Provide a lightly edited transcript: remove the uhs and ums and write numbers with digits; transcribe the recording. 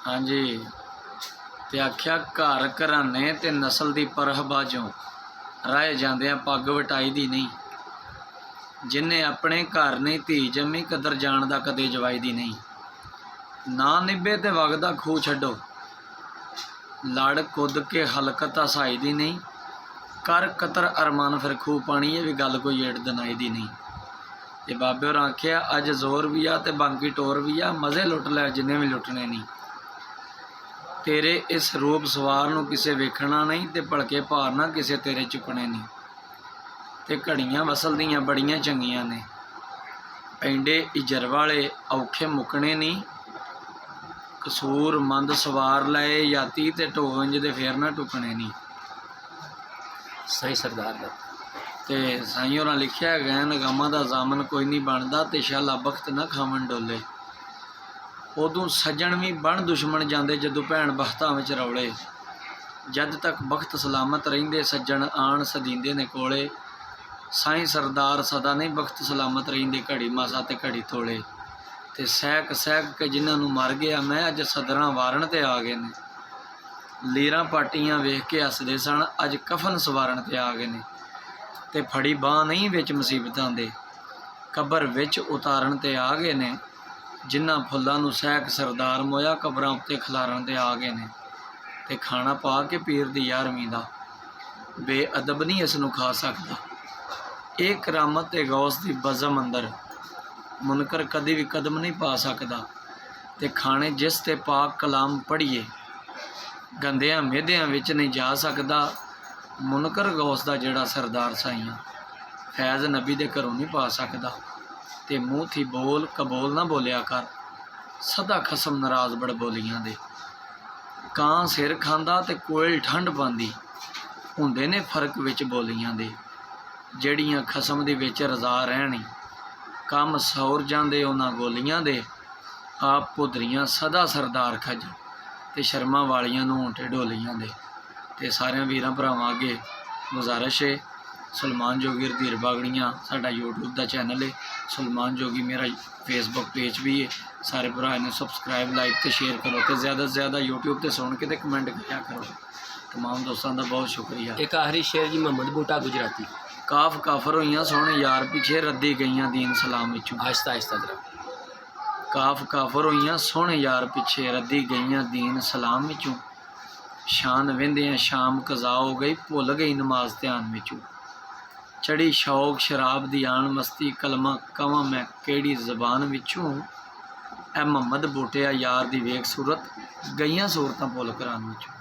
हाँ जी। ते आख्या घर घराने ते नस्ल दी परह बाजों राह जांदियां पग वटाई दी नहीं। जिन्हें अपने घर नहीं धी जम्मी कदर जानदा कदे जवाई दी नहीं। ना निभे ते वगदा खूह छड्डो लड़ कुद के हलकत हसाई दी नहीं। कर कतर अरमान फिर खूह पानी ये भी गल कोई एड़ दनाई दी नहीं। ते बाबे होर आख्या अज जोर भी आ ते बाकी टोर भी आ मज़े लुट लै जिन्हें भी लुटने नहीं। तेरे इस रूप सवार नूं किसे वेखना नहीं ते भड़के भार ना किसे तेरे चुकने नहीं। ते घड़ियां वसल दियां बड़ियां चंगियां ने पैंडे इजर वाले औखे मुकने नहीं। कसूर मंद सवार लाए याती ते ढोंज दे फेर ना टुकने नहीं। सही सरदार दा ते साईं होरां लिखिया गया नगामा दा जामन कोई नहीं बनदा ते शाला बख्त ना खावन डोले। उदों सज्जण भी बन दुश्मन जाते जदों भैन बख्तां विच रौले। जद तक बख्त सलामत रहिंदे सज्जण आण सदींदे ने कोले। साईं सरदार सदा नहीं बख्त सलामत रहिंदे घड़ी मासा ते घड़ी थोले। ते सहक सहक के जिन्हां नूं मर गया मैं अज सदरां वारन ते आ गए ने। लीरां पाटियां वेख के हसदे सन अज कफन सवारन ते आ गए ने। ते फड़ी बांह नहीं विच मुसीबतां दे कबर विच उतारन ते आ गए ने। जिन्हां फुल्लां नूं सहक सरदार मोया कबरां उत्ते खलारन ते आ गए ने। ते खाना पा के पीर दी 11वीं दा बेअदब नहीं इस नूं खा सकदा। ये करामत ते गौस दी बज़म अंदर मुनकर कदी भी कदम नहीं पा सकदा। ते खाने जिस ते पाक कलाम पढ़िए गंदियां मेहदियां विच नहीं जा सकदा। मुनकर गौस दा जिहड़ा सरदार साईं फैज़ नबी दे घरों नहीं पा सकदा। ते मूँह थी बोल कबोल ना बोलिया कर सदा खसम नाराज बड़ बोलियां दे। कां सिर खांदा ते कोयल ठंड पांदी हुंदे ने फर्क विच बोलियां दे। जड़ियां खसम दे विच रज़ा रहनी कम सौर जांदे उन्हां गोलियां दे। आप पुदरियां सदा सरदार खज ते शर्मा वालियां नूं ढोलियां दे। ते सारे वीरां भरावां अगे गुजारिश है सुलमान जोगी धीर बागड़ियाँ साडा यूट्यूब का चैनल है। सुलमान जोगी मेरा फेसबुक पेज भी है। सारे भरा ने सबसक्राइब लाइक तो शेयर करो तो ज़्यादा से ज़्यादा यूट्यूब पर सुन के तो कमेंट किया करो। तमाम दोस्तों का बहुत शुक्रिया। एक आखिरी शेर जी मोहम्मद बूटा गुजराती काफ काफर होइयां सोहणे यार पिछे रद्दी गईयां दीन सलाम विचों। आहिस्ता आहिस्ता जरा काफ काफर होइयां सोहणे यार पिछे रद्दी गईयां दीन सलाम विचों। शान वेंदियां शाम कज़ा हो गई भुल गई नमाज ध्यान विचों। चढ़ी शौक शराब दी आन मस्ती कलमा कवां मैं केड़ी जबान विचों। ए मोहम्मद बूटिया यार दी वेख सूरत गईयां सूरतां भुल करान विचों।